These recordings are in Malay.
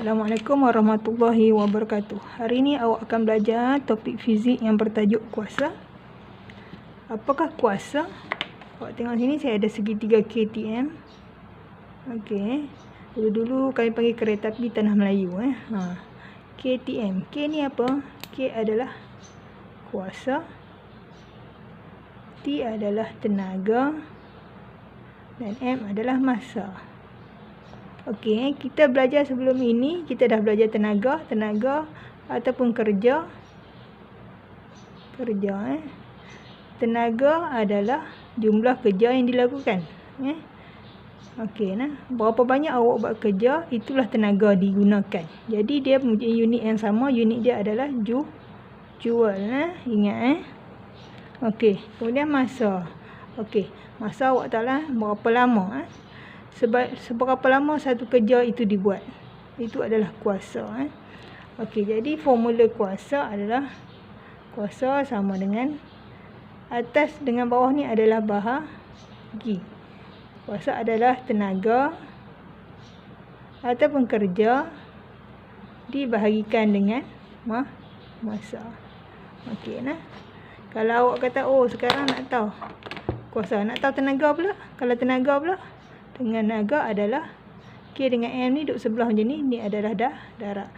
Assalamualaikum warahmatullahi wabarakatuh. Hari ini awak akan belajar topik fizik yang bertajuk kuasa. Apakah kuasa? Awak tengok sini saya ada segitiga KTM. Okey. Dulu-dulu kami panggil kereta api tanah Melayu KTM. K ni apa? K adalah kuasa. T adalah tenaga. Dan M adalah massa. Okey, kita belajar sebelum ini, kita dah belajar tenaga ataupun kerja. Tenaga adalah jumlah kerja yang dilakukan. Okey, berapa banyak awak buat kerja, itulah tenaga digunakan. Jadi dia mempunyai unit yang sama, unit dia adalah joule. Ingat Okey, kemudian massa. Okey, massa awak tahu lah berapa lama seberapa lama satu kerja itu dibuat. Itu adalah kuasa. Okey, jadi formula kuasa adalah kuasa sama dengan atas dengan bawah ni adalah bahagi. Kuasa adalah tenaga ataupun kerja dibahagikan dengan massa. Okey Kalau awak kata sekarang nak tahu kuasa, nak tahu tenaga pula. Kalau tenaga pula, tenaga adalah K dengan M ni duduk sebelah macam ni. Ni adalah darab.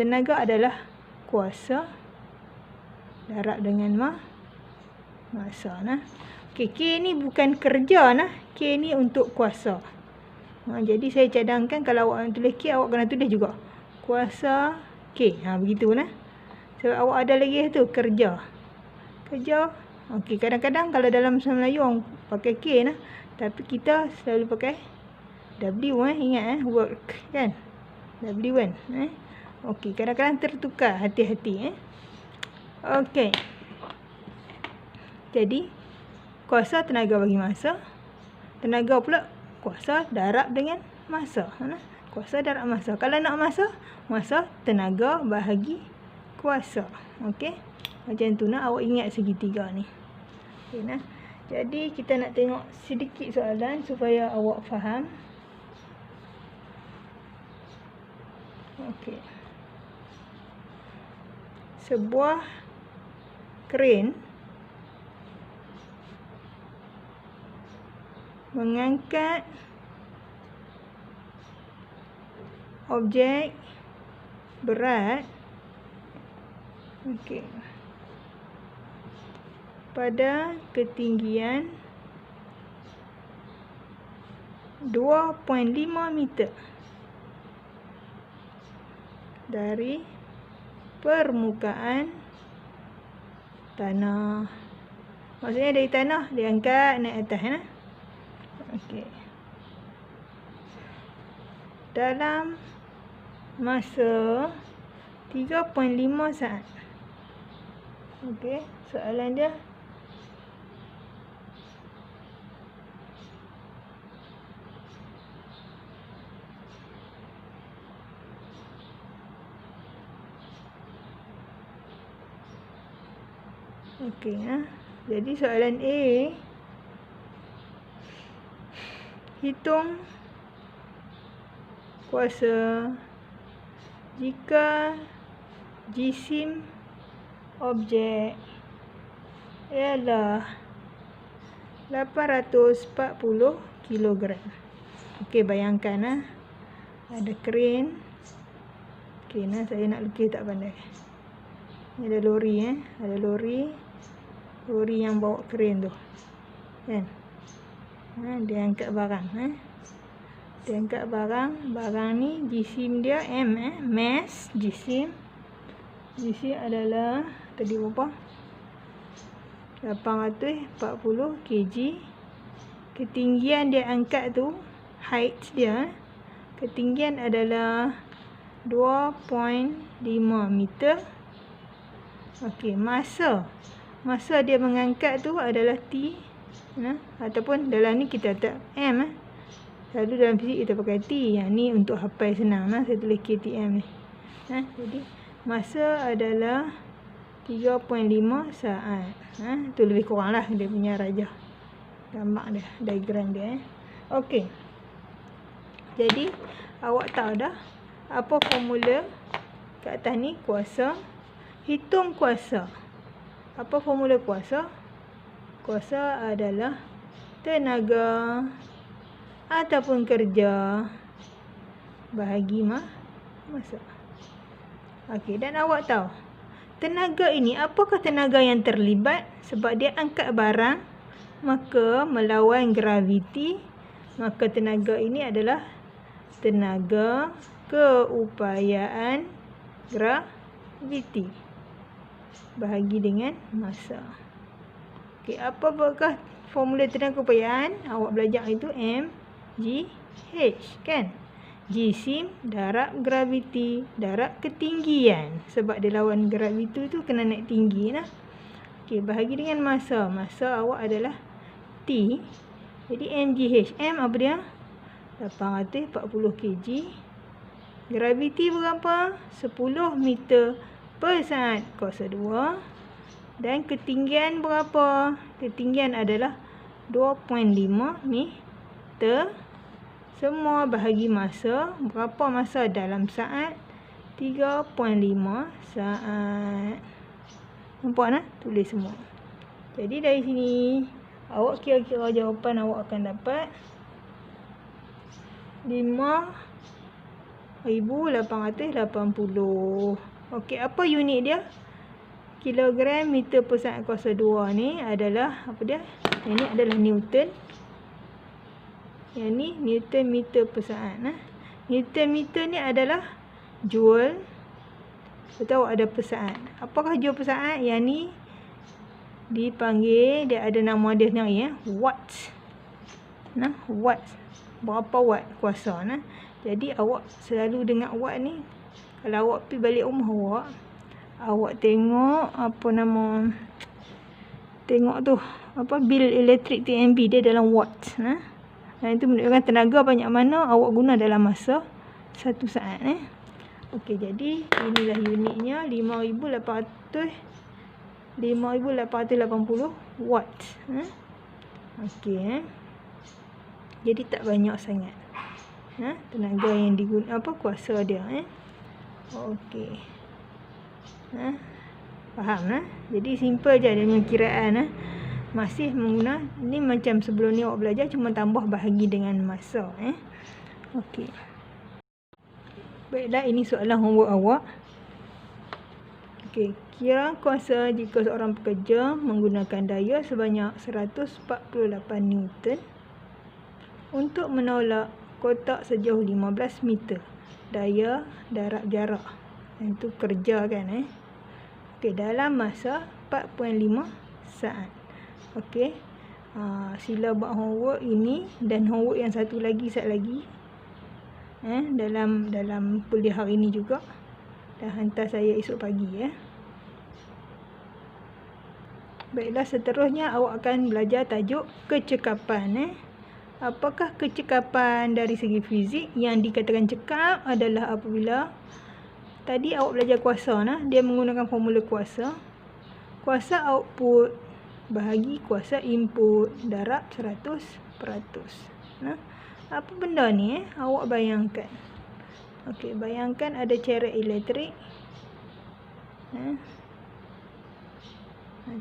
Tenaga adalah kuasa darab dengan massa. Okey, K ni bukan kerja K ni untuk kuasa. Jadi saya cadangkan kalau awak nak tulis K, awak kena tulis juga kuasa K. Begitu Sebab awak ada lagi tu kerja. Okey, kadang-kadang kalau dalam bahasa Melayu orang pakai K tapi kita selalu pakai W. Ingat work kan, W kan. Okey, kadang-kadang tertukar, hati-hati Okey. Jadi kuasa tenaga bagi massa, tenaga pula kuasa darab dengan massa. Kuasa darab massa. Kalau nak massa tenaga bahagi kuasa. Okey, macam tu awak ingat segitiga ni. Okey Jadi kita nak tengok sedikit soalan supaya awak faham. Okey. Sebuah kren mengangkat objek berat pada ketinggian 2.5 meter dari permukaan tanah. Maksudnya dari tanah diangkat naik atas Okey. Dalam masa 3.5 saat. Okey, soalan dia Okey Jadi soalan A, hitung kuasa jika jisim objek ialah 840 kilogram. Okey, bayangkan ada kren. Okey saya nak lukis tak pandai. Ni ada lori ada lori yang bawa kren tu kan. Dia angkat barang dia angkat barang ni jisim dia M mass jisim adalah tadi berapa 840 kg. Ketinggian dia angkat tu, height dia ketinggian adalah 2.5 meter. Okey, masa dia mengangkat tu adalah T ataupun dalam ni kita letak M Selalu dalam fizik kita pakai T. Yang ni untuk hafal senang saya tulis KTM ni. Jadi masa adalah 3.5 saat. Tu lebih kurang lah dia punya rajah gambar dia, diagram dia Okey. Jadi awak tahu dah Apa formula kat atas ni? Kuasa. Hitung kuasa. Apa formula kuasa? Kuasa adalah tenaga ataupun kerja bahagi masa. Okey, dan awak tahu tenaga ini, apakah tenaga yang terlibat? Sebab dia angkat barang, maka melawan graviti, maka tenaga ini adalah tenaga keupayaan graviti bahagi dengan masa. Okey, apakah formula tenaga keupayaan? Awak belajar itu mgh, kan? G sim darab graviti darab ketinggian. Sebab dia lawan graviti tu kena naik tinggi lah. Okey, bahagi dengan masa. Masa awak adalah T. Jadi mgh. M apa dia? 840 kg. Graviti berapa? 10 meter per saat kuasa 2. Dan ketinggian berapa? Ketinggian adalah 2.5 meter. Semua bahagi masa. Berapa masa dalam saat? 3.5 saat. Nampak tak? Tulis semua. Jadi dari sini awak kira-kira jawapan awak akan dapat 5,880. Okey, apa unit dia? Kilogram meter per saat kuasa 2 ni adalah apa dia? Ini adalah Newton. Yang ni Newton meter per saat. Newton meter ni adalah joule. Betul, ada per saat. Apakah joule per saat? Yang ni dipanggil, dia ada nama dia sendiri, watts. Watts. Berapa watt kuasa. Jadi awak selalu dengar watt ni. Kalau awak pergi balik rumah awak tengok apa nama, tengok tu apa bil elektrik TNB dia dalam watts. Dan itu menunjukkan tenaga banyak mana awak guna dalam masa 1 saat. Okey, jadi inilah unitnya 5,880 watt. Okey. Jadi tak banyak sangat tenaga yang digunakan, apa kuasa dia. Okey. Faham? Jadi simple je dia punya kiraan. Masih menggunakan ni macam sebelum ni awak belajar, cuma tambah bahagi dengan masa. Okey. Baiklah, ini soalan homework awak. Okey, kira kuasa jika seorang pekerja menggunakan daya sebanyak 148 Newton untuk menolak kotak sejauh 15 meter. Daya darab jarak. Itu kerja kan. Okey, dalam masa 4.5 saat. Okey. Sila buat homework ini dan homework yang satu lagi, dalam kuliah hari ini juga. Dan hantar saya esok pagi. Baiklah, seterusnya awak akan belajar tajuk kecekapan. Apakah kecekapan dari segi fizik? Yang dikatakan cekap adalah apabila tadi awak belajar kuasa, dia menggunakan formula kuasa. Kuasa output bahagi kuasa input darab 100%. Apa benda ni? Awak bayangkan. Okey, bayangkan ada ceret elektrik.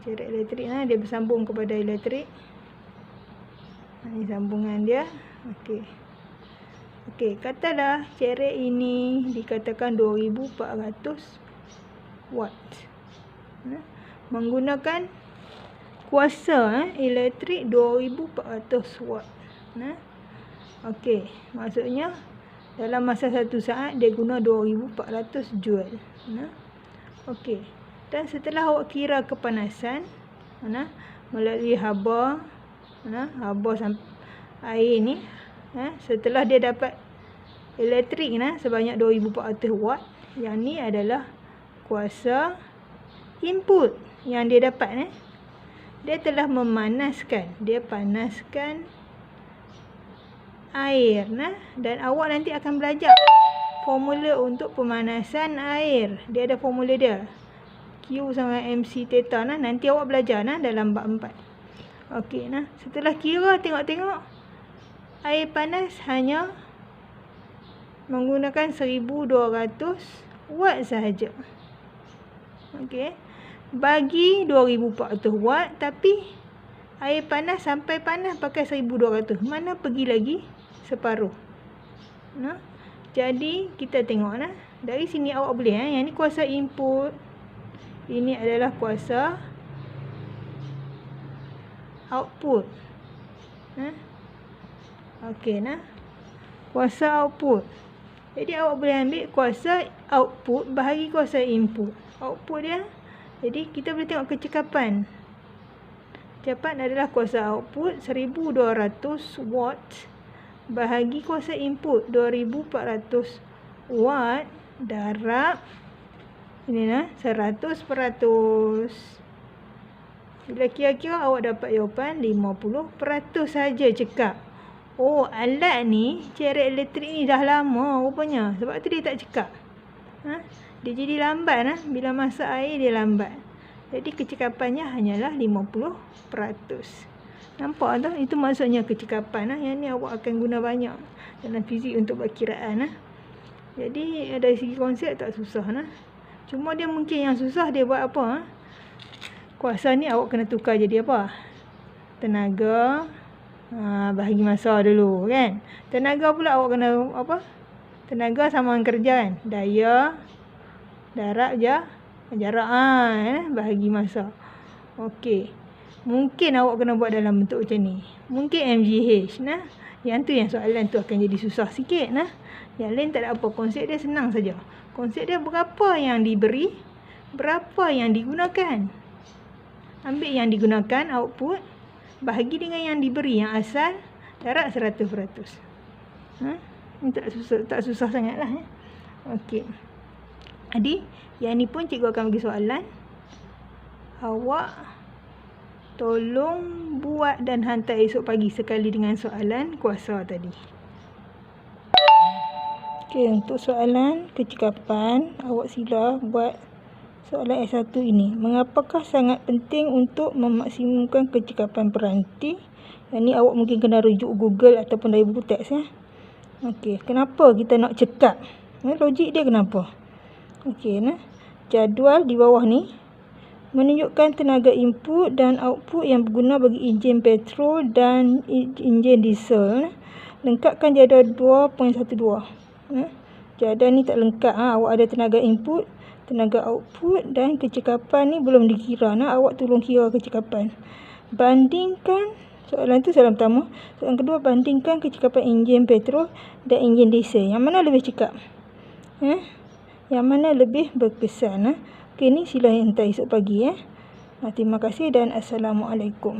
Ceret elektrik, dia bersambung kepada elektrik. Ini sambungan dia. Okey. Okey, katalah ceret ini dikatakan 2400 watt. Menggunakan kuasa elektrik 2400 watt. Okey, maksudnya dalam masa 1 saat dia guna 2400 joule. Okey. Dan setelah awak kira kepanasan melalui haba air ni, setelah dia dapat elektrik sebanyak 2400 watt, yang ni adalah kuasa input yang dia dapat. Dia telah memanaskan, dia panaskan air. Dan awak nanti akan belajar formula untuk pemanasan air. Dia ada formula dia, Q sama MC theta. Nanti awak belajar dalam bab 4. Okey, setelah kira, tengok-tengok air panas hanya menggunakan 1200 watt sahaja. Okey. Bagi 2400 watt, tapi air panas sampai panas pakai 1200. Mana pergi lagi separuh. Nah, jadi kita tengok nah. Dari sini awak boleh yang ni kuasa input. Ini adalah kuasa output. Okey nah. Kuasa output. Jadi awak boleh ambil kuasa output bahagi kuasa input. Output dia. Jadi kita boleh tengok kecekapan. Kecekapan adalah kuasa output 1200 watt bahagi kuasa input 2400 watt darab ini nah 100%. Bila kira-kira awak dapat jawapan 50% saja cekap. Oh, alat ni, ceret elektrik ni dah lama rupanya. Sebab tu dia tak cekap. Dia jadi lambat nah. Bila masak air dia lambat. Jadi kecekapannya hanyalah 50%. Nampak tak? Itu maksudnya kecekapan nah. Yang ni awak akan guna banyak dalam fizik untuk buat kiraan nah. Jadi dari segi konsep tak susah nah. Cuma dia mungkin yang susah dia buat apa? Kuasa ni awak kena tukar jadi apa? Tenaga. Bahagi masa dulu kan. Tenaga pula awak kena apa? Tenaga sama kerja kan. Daya darab jarak bahagi masa. Okey. Mungkin awak kena buat dalam bentuk macam ni. Mungkin MGH nah. Yang tu yang soalan tu akan jadi susah sikit nah. Yang lain tak ada apa. Konsep dia senang saja. Konsep dia berapa yang diberi, berapa yang digunakan. Ambil yang digunakan output, bahagi dengan yang diberi yang asal darab 100%. Ini tak susah sangatlah ya. Okey. Jadi yang ni pun cikgu akan bagi soalan. Awak tolong buat dan hantar esok pagi sekali dengan soalan kuasa tadi. Okey, untuk soalan kecekapan, awak sila buat soalan S1 ini. Mengapakah sangat penting untuk memaksimumkan kecekapan peranti? Yang ni awak mungkin kena rujuk Google ataupun dari buku teks ya. Okey, kenapa kita nak cekap? Logik dia kenapa? Okey, nah. Jadual di bawah ni menunjukkan tenaga input dan output yang berguna bagi enjin petrol dan enjin diesel. Lengkapkan jadual 2.12. Jadual ni tak lengkap. Awak ada tenaga input, tenaga output dan kecekapan ni belum dikira. Awak tolong kira kecekapan. Bandingkan, soalan tu soalan pertama. Soalan kedua, bandingkan kecekapan enjin petrol dan enjin diesel. Yang mana lebih cekap? Yang mana lebih berkesan? Okey, ni sila hantar esok pagi ya. Terima kasih dan Assalamualaikum.